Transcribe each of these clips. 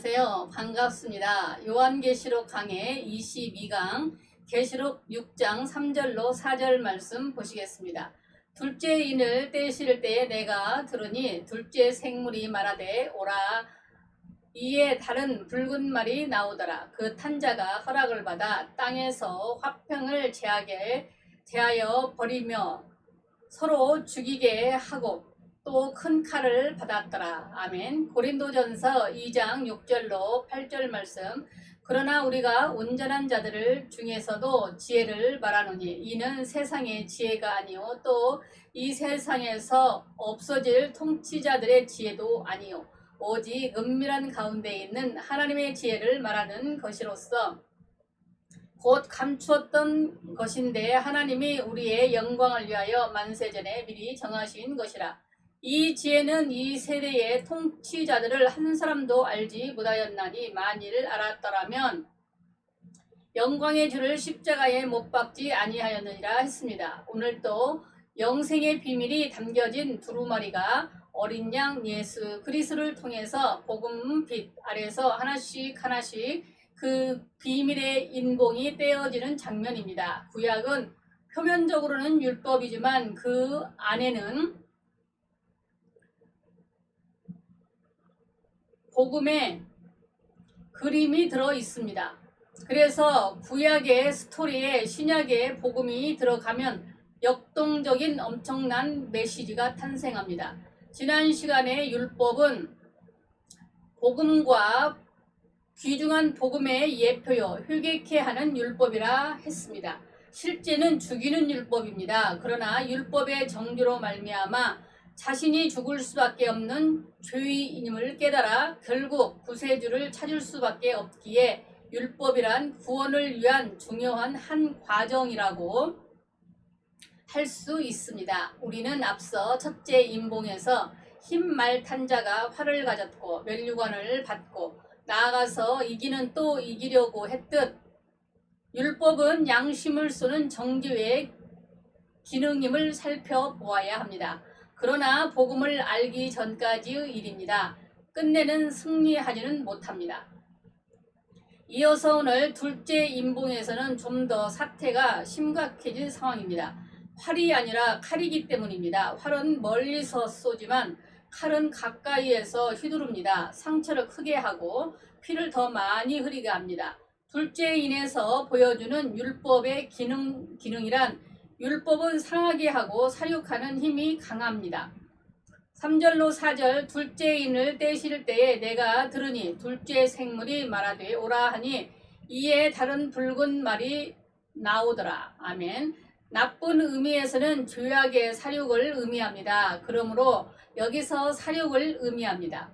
안녕하세요. 반갑습니다. 요한계시록 강해 22강 계시록 6장 3절로 4절 말씀 보시겠습니다. 둘째 인을 떼실 때에 내가 들으니 둘째 생물이 말하되 오라. 이에 다른 붉은 말이 나오더라. 그 탄자가 허락을 받아 땅에서 화평을 제하여 버리며 서로 죽이게 하고 또 큰 칼을 받았더라. 아멘. 고린도전서 2장 6절로 8절 말씀. 그러나 우리가 온전한 자들 중에서도 지혜를 말하노니 이는 세상의 지혜가 아니요 또 이 세상에서 없어질 통치자들의 지혜도 아니요 오직 은밀한 가운데 있는 하나님의 지혜를 말하는 것이로서 곧 감추었던 것인데 하나님이 우리의 영광을 위하여 만세전에 미리 정하신 것이라. 이 지혜는 이 세대의 통치자들을 한 사람도 알지 못하였나니 만일 알았더라면 영광의 주를 십자가에 못 박지 아니하였느니라 했습니다. 오늘 또 영생의 비밀이 담겨진 두루마리가 어린 양 예수 그리스도를 통해서 복음 빛 아래서 하나씩 그 비밀의 인봉이 떼어지는 장면입니다. 구약은 표면적으로는 율법이지만 그 안에는 복음의 그림이 들어 있습니다. 그래서 구약의 스토리에 신약의 복음이 들어가면 역동적인 엄청난 메시지가 탄생합니다. 지난 시간에 율법은 복음과 귀중한 복음의 예표요 회개케 하는 율법이라 했습니다. 실제는 죽이는 율법입니다. 그러나 율법의 정죄로 말미암아 자신이 죽을 수밖에 없는 죄인임을 깨달아 결국 구세주를 찾을 수밖에 없기에 율법이란 구원을 위한 중요한 한 과정이라고 할 수 있습니다. 우리는 앞서 첫째 인봉에서 흰말 탄자가 활을 가졌고 면류관을 받고 나아가서 이기는 또 이기려고 했듯 율법은 양심을 쏘는 정죄의 기능임을 살펴보아야 합니다. 그러나 복음을 알기 전까지의 일입니다. 끝내는 승리하지는 못합니다. 이어서 오늘 둘째 인봉에서는 좀 더 사태가 심각해진 상황입니다. 활이 아니라 칼이기 때문입니다. 활은 멀리서 쏘지만 칼은 가까이에서 휘두릅니다. 상처를 크게 하고 피를 더 많이 흐리게 합니다. 둘째 인에서 보여주는 율법의 기능이란 율법은 상하게 하고 사육하는 힘이 강합니다. 3절로 4절 둘째 인을 떼실 때에 내가 들으니 둘째 생물이 말하되 오라 하니 이에 다른 붉은 말이 나오더라. 아멘. 나쁜 의미에서는 죄악의 사육을 의미합니다. 그러므로 여기서 사육을 의미합니다.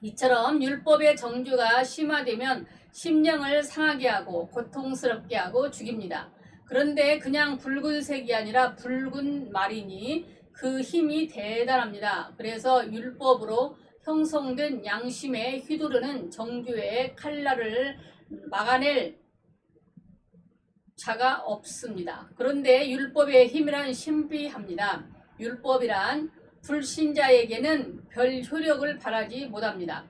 이처럼 율법의 정죄가 심화되면 심령을 상하게 하고 고통스럽게 하고 죽입니다. 그런데 그냥 붉은색이 아니라 붉은 말이니 그 힘이 대단합니다. 그래서 율법으로 형성된 양심에 휘두르는 정죄의 칼날을 막아낼 자가 없습니다. 그런데 율법의 힘이란 신비합니다. 율법이란 불신자에게는 별 효력을 발하지 못합니다.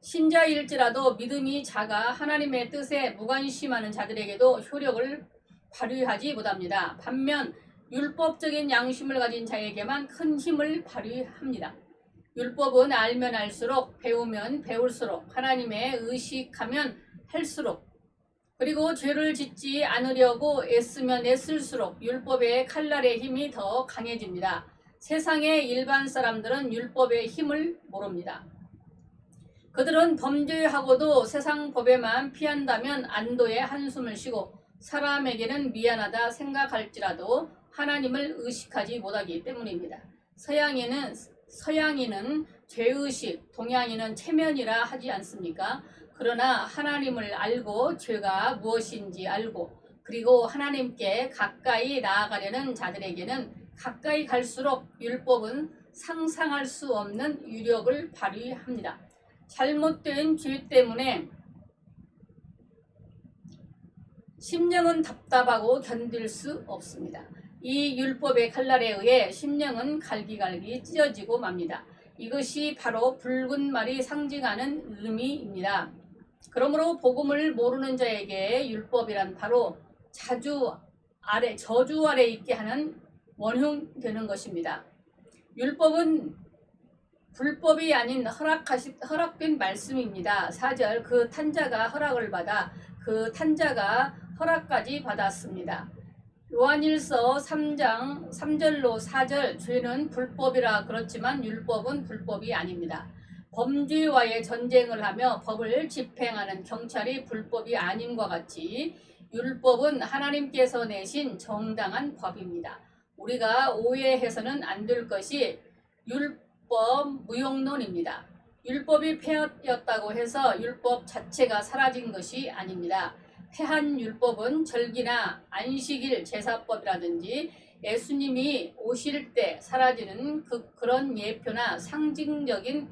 신자일지라도 믿음이 작아 하나님의 뜻에 무관심하는 자들에게도 효력을 발휘하지 못합니다. 반면 율법적인 양심을 가진 자에게만 큰 힘을 발휘합니다. 율법은 알면 알수록 배우면 배울수록 하나님의 의식하면 할수록 그리고 죄를 짓지 않으려고 애쓰면 애쓸수록 율법의 칼날의 힘이 더 강해집니다. 세상의 일반 사람들은 율법의 힘을 모릅니다. 그들은 범죄하고도 세상 법에만 피한다면 안도의 한숨을 쉬고 사람에게는 미안하다 생각할지라도 하나님을 의식하지 못하기 때문입니다. 서양인은 죄의식, 동양인은 체면이라 하지 않습니까? 그러나 하나님을 알고 죄가 무엇인지 알고 그리고 하나님께 가까이 나아가려는 자들에게는 가까이 갈수록 율법은 상상할 수 없는 유력을 발휘합니다. 잘못된 죄 때문에 심령은 답답하고 견딜 수 없습니다. 이 율법의 칼날에 의해 심령은 갈기갈기 찢어지고 맙니다. 이것이 바로 붉은 말이 상징하는 의미입니다. 그러므로 복음을 모르는 자에게 율법이란 바로 저주 아래 있게 하는 원흉되는 것입니다. 율법은 불법이 아닌 허락된 말씀입니다. 4절 그 탄자가 허락을 받아 그 탄자가 허락까지 받았습니다. 요한일서 3장 3절로 4절 죄는 불법이라 그렇지만 율법은 불법이 아닙니다. 범죄와의 전쟁을 하며 법을 집행하는 경찰이 불법이 아님과 같이 율법은 하나님께서 내신 정당한 법입니다. 우리가 오해해서는 안 될 것이 율법 무용론입니다. 율법이 폐하였다고 해서 율법 자체가 사라진 것이 아닙니다. 폐한 율법은 절기나 안식일 제사법이라든지 예수님이 오실 때 사라지는 그런 예표나 상징적인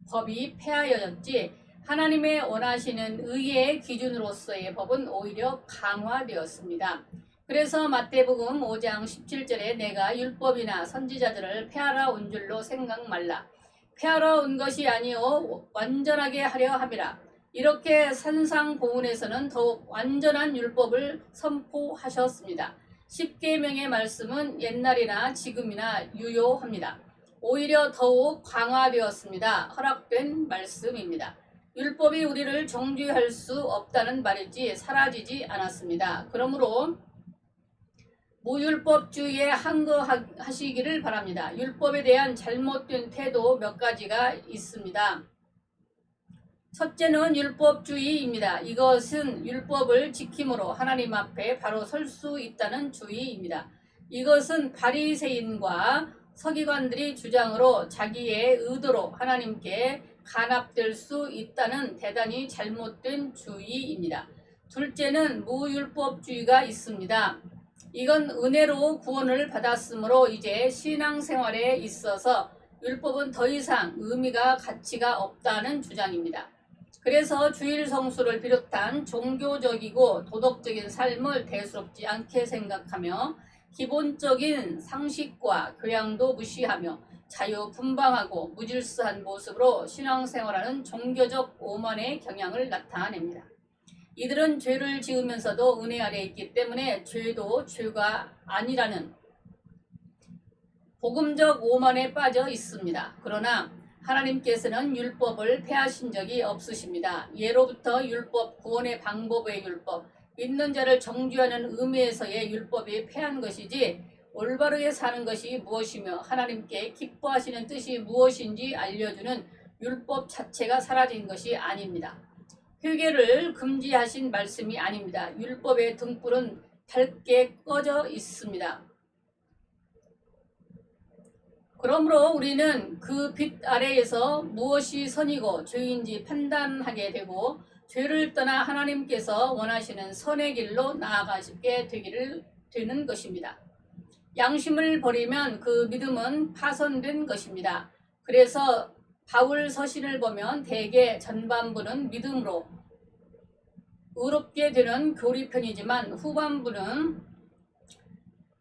법이 폐하여졌지 하나님의 원하시는 의의 기준으로서의 법은 오히려 강화되었습니다. 그래서 마태복음 5장 17절에 내가 율법이나 선지자들을 폐하러 온 줄로 생각 말라. 폐하러 온 것이 아니요 완전하게 하려 함이라. 이렇게 산상보훈에서는 더욱 완전한 율법을 선포하셨습니다. 십계명의 말씀은 옛날이나 지금이나 유효합니다. 오히려 더욱 강화되었습니다. 허락된 말씀입니다. 율법이 우리를 정죄할 수 없다는 말이지 사라지지 않았습니다. 그러므로 무율법주의에 항거하시기를 바랍니다. 율법에 대한 잘못된 태도 몇 가지가 있습니다. 첫째는 율법주의입니다. 이것은 율법을 지킴으로 하나님 앞에 바로 설 수 있다는 주의입니다. 이것은 바리새인과 서기관들이 주장으로 자기의 의도로 하나님께 간합될 수 있다는 대단히 잘못된 주의입니다. 둘째는 무율법주의가 있습니다. 이건 은혜로 구원을 받았으므로 이제 신앙생활에 있어서 율법은 더 이상 의미가 가치가 없다는 주장입니다. 그래서 주일 성수를 비롯한 종교적이고 도덕적인 삶을 대수롭지 않게 생각하며 기본적인 상식과 교양도 무시하며 자유분방하고 무질서한 모습으로 신앙생활하는 종교적 오만의 경향을 나타냅니다. 이들은 죄를 지으면서도 은혜 아래 있기 때문에 죄도 죄가 아니라는 복음적 오만에 빠져 있습니다. 그러나 하나님께서는 율법을 폐하신 적이 없으십니다. 예로부터 율법, 구원의 방법의 율법, 믿는 자를 정죄하는 의미에서의 율법이 폐한 것이지 올바르게 사는 것이 무엇이며 하나님께 기뻐하시는 뜻이 무엇인지 알려주는 율법 자체가 사라진 것이 아닙니다. 회개를 금지하신 말씀이 아닙니다. 율법의 등불은 밝게 꺼져 있습니다. 그러므로 우리는 그 빛 아래에서 무엇이 선이고 죄인지 판단하게 되고 죄를 떠나 하나님께서 원하시는 선의 길로 나아가게 되는 것입니다. 양심을 버리면 그 믿음은 파손된 것입니다. 그래서 바울 서신을 보면 대개 전반부는 믿음으로 의롭게 되는 교리편이지만 후반부는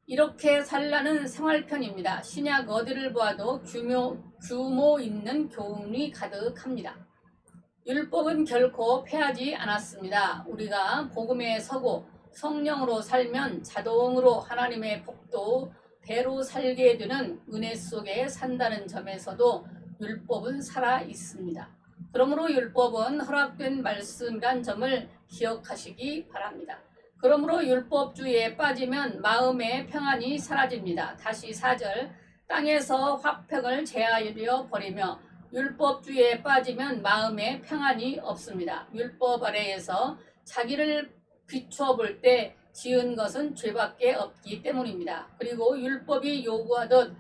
이렇게 살라는 생활편입니다. 신약 어디를 보아도 규모 있는 교훈이 가득합니다. 율법은 결코 폐하지 않았습니다. 우리가 복음에 서고 성령으로 살면 자동으로 하나님의 복도 대로 살게 되는 은혜 속에 산다는 점에서도 율법은 살아 있습니다. 그러므로 율법은 허락된 말씀이란 점을 기억하시기 바랍니다. 그러므로 율법주의에 빠지면 마음의 평안이 사라집니다. 다시 4절 땅에서 화평을 제하여 버리며 율법주의에 빠지면 마음의 평안이 없습니다. 율법 아래에서 자기를 비춰볼 때 지은 것은 죄밖에 없기 때문입니다. 그리고 율법이 요구하듯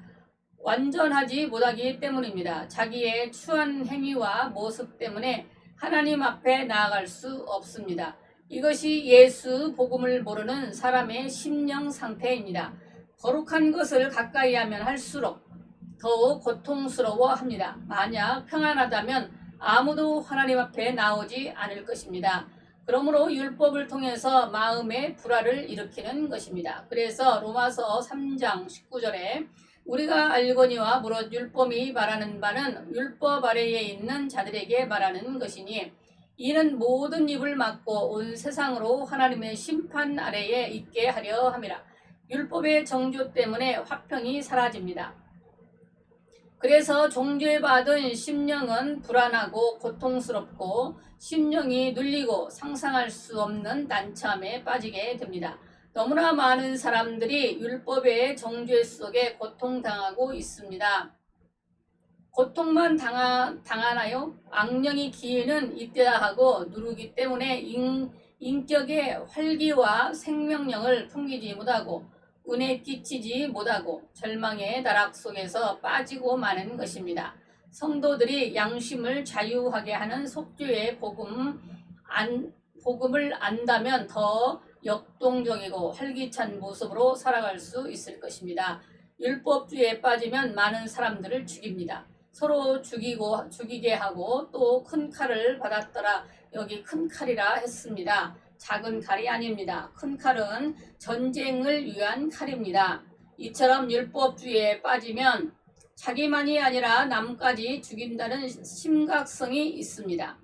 완전하지 못하기 때문입니다. 자기의 추한 행위와 모습 때문에 하나님 앞에 나아갈 수 없습니다. 이것이 예수 복음을 모르는 사람의 심령 상태입니다. 거룩한 것을 가까이 하면 할수록 더욱 고통스러워합니다. 만약 평안하다면 아무도 하나님 앞에 나오지 않을 것입니다. 그러므로 율법을 통해서 마음의 불화를 일으키는 것입니다. 그래서 로마서 3장 19절에 우리가 알거니와 무릇 율법이 말하는 바는 율법 아래에 있는 자들에게 말하는 것이니 이는 모든 입을 막고 온 세상으로 하나님의 심판 아래에 있게 하려 함이라. 율법의 정죄 때문에 화평이 사라집니다. 그래서 정죄받은 심령은 불안하고 고통스럽고 심령이 눌리고 상상할 수 없는 난참에 빠지게 됩니다. 너무나 많은 사람들이 율법의 정죄 속에 고통당하고 있습니다. 고통만 당하나요? 악령이 기회는 있대야 하고 누르기 때문에 인격의 활기와 생명력을 풍기지 못하고 은혜 끼치지 못하고 절망의 나락 속에서 빠지고 마는 것입니다. 성도들이 양심을 자유하게 하는 속죄의 복음을 안다면 더 역동적이고 활기찬 모습으로 살아갈 수 있을 것입니다. 율법주의에 빠지면 많은 사람들을 죽입니다. 서로 죽이게 하고 또 큰 칼을 받았더라. 여기 큰 칼이라 했습니다. 작은 칼이 아닙니다. 큰 칼은 전쟁을 위한 칼입니다. 이처럼 율법주의에 빠지면 자기만이 아니라 남까지 죽인다는 심각성이 있습니다.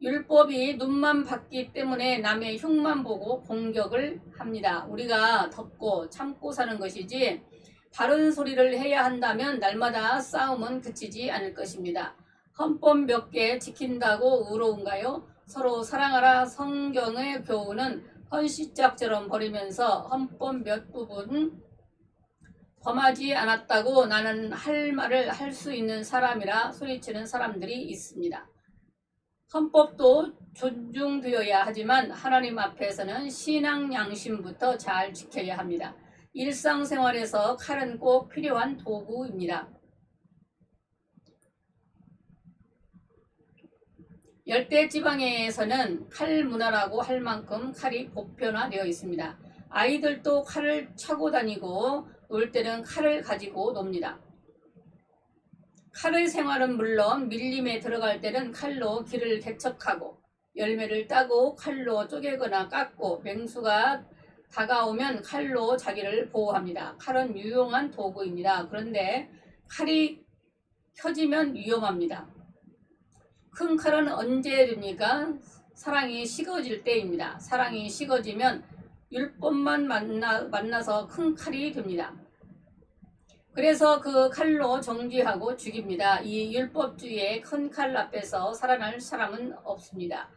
율법이 눈만 봤기 때문에 남의 흉만 보고 공격을 합니다. 우리가 덮고 참고 사는 것이지 바른 소리를 해야 한다면 날마다 싸움은 그치지 않을 것입니다. 헌법 몇 개 지킨다고 의로운가요? 서로 사랑하라 성경의 교훈은 헌시짝처럼 버리면서 헌법 몇 부분 범하지 않았다고 나는 할 말을 할 수 있는 사람이라 소리치는 사람들이 있습니다. 헌법도 존중되어야 하지만 하나님 앞에서는 신앙 양심부터 잘 지켜야 합니다. 일상생활에서 칼은 꼭 필요한 도구입니다. 열대지방에서는 칼 문화라고 할 만큼 칼이 보편화되어 있습니다. 아이들도 칼을 차고 다니고 놀 때는 칼을 가지고 놉니다. 칼의 생활은 물론 밀림에 들어갈 때는 칼로 길을 개척하고 열매를 따고 칼로 쪼개거나 깎고 맹수가 다가오면 칼로 자기를 보호합니다. 칼은 유용한 도구입니다. 그런데 칼이 켜지면 위험합니다. 큰 칼은 언제 됩니까? 사랑이 식어질 때입니다. 사랑이 식어지면 율법만 만나서 큰 칼이 됩니다. 그래서 그 칼로 정죄하고 죽입니다. 이 율법주의의 큰 칼 앞에서 살아날 사람은 없습니다.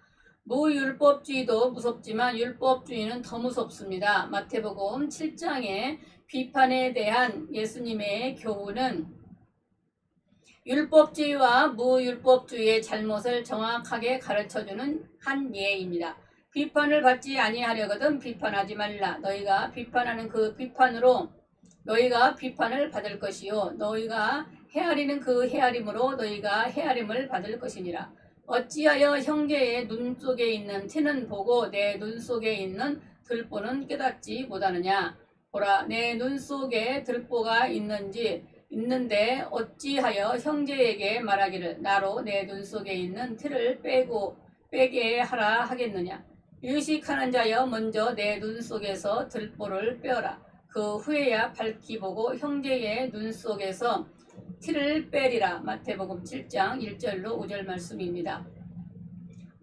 무율법주의도 무섭지만 율법주의는 더 무섭습니다. 마태복음 7장의 비판에 대한 예수님의 교훈은 율법주의와 무율법주의의 잘못을 정확하게 가르쳐주는 한 예입니다. 비판을 받지 아니하려거든 비판하지 말라. 너희가 비판하는 그 비판으로 너희가 비판을 받을 것이요 너희가 헤아리는 그 헤아림으로 너희가 헤아림을 받을 것이니라. 어찌하여 형제의 눈 속에 있는 티는 보고 내 눈 속에 있는 들보는 깨닫지 못하느냐. 보라, 내 눈 속에 들보가 있는데 어찌하여 형제에게 말하기를 나로 내 눈 속에 있는 티를 빼게 하라 하겠느냐. 의식하는 자여 먼저 내 눈 속에서 들보를 빼어라. 그 후에야 밝히 보고 형제의 눈 속에서 티를 빼리라. 마태복음 7장 1절로 5절 말씀입니다.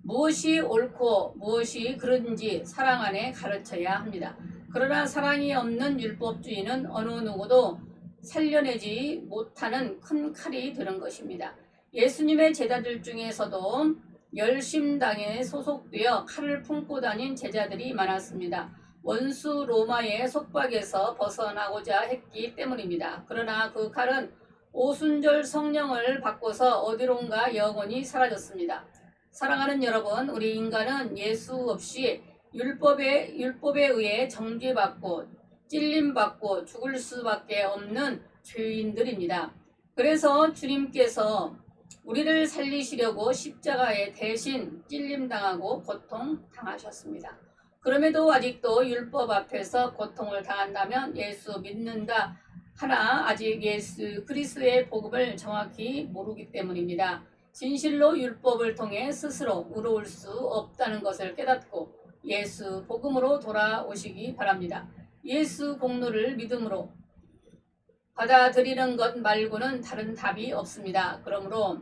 무엇이 옳고 무엇이 그른지 사랑 안에 가르쳐야 합니다. 그러나 사랑이 없는 율법주의는 어느 누구도 살려내지 못하는 큰 칼이 되는 것입니다. 예수님의 제자들 중에서도 열심당에 소속되어 칼을 품고 다닌 제자들이 많았습니다. 원수 로마의 속박에서 벗어나고자 했기 때문입니다. 그러나 그 칼은 오순절 성령을 받고서 어디론가 영원히 사라졌습니다. 사랑하는 여러분, 우리 인간은 예수 없이 율법에 의해 정죄받고 찔림받고 죽을 수밖에 없는 죄인들입니다. 그래서 주님께서 우리를 살리시려고 십자가에 대신 찔림당하고 고통당하셨습니다. 그럼에도 아직도 율법 앞에서 고통을 당한다면 예수 믿는다 하나 아직 예수 그리스도의 복음을 정확히 모르기 때문입니다. 진실로 율법을 통해 스스로 의로울 수 없다는 것을 깨닫고 예수 복음으로 돌아오시기 바랍니다. 예수 공로를 믿음으로 받아들이는 것 말고는 다른 답이 없습니다. 그러므로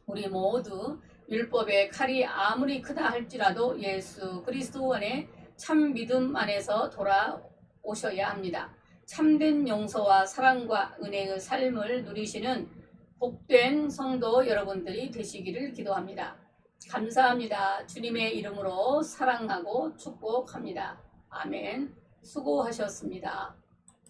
우리 모두 율법의 칼이 아무리 크다 할지라도 예수 그리스도 안에 참 믿음 안에서 돌아오셔야 합니다. 참된 용서와 사랑과 은혜의 삶을 누리시는 복된 성도 여러분들이 되시기를 기도합니다. 감사합니다. 주님의 이름으로 사랑하고 축복합니다. 아멘. 수고하셨습니다.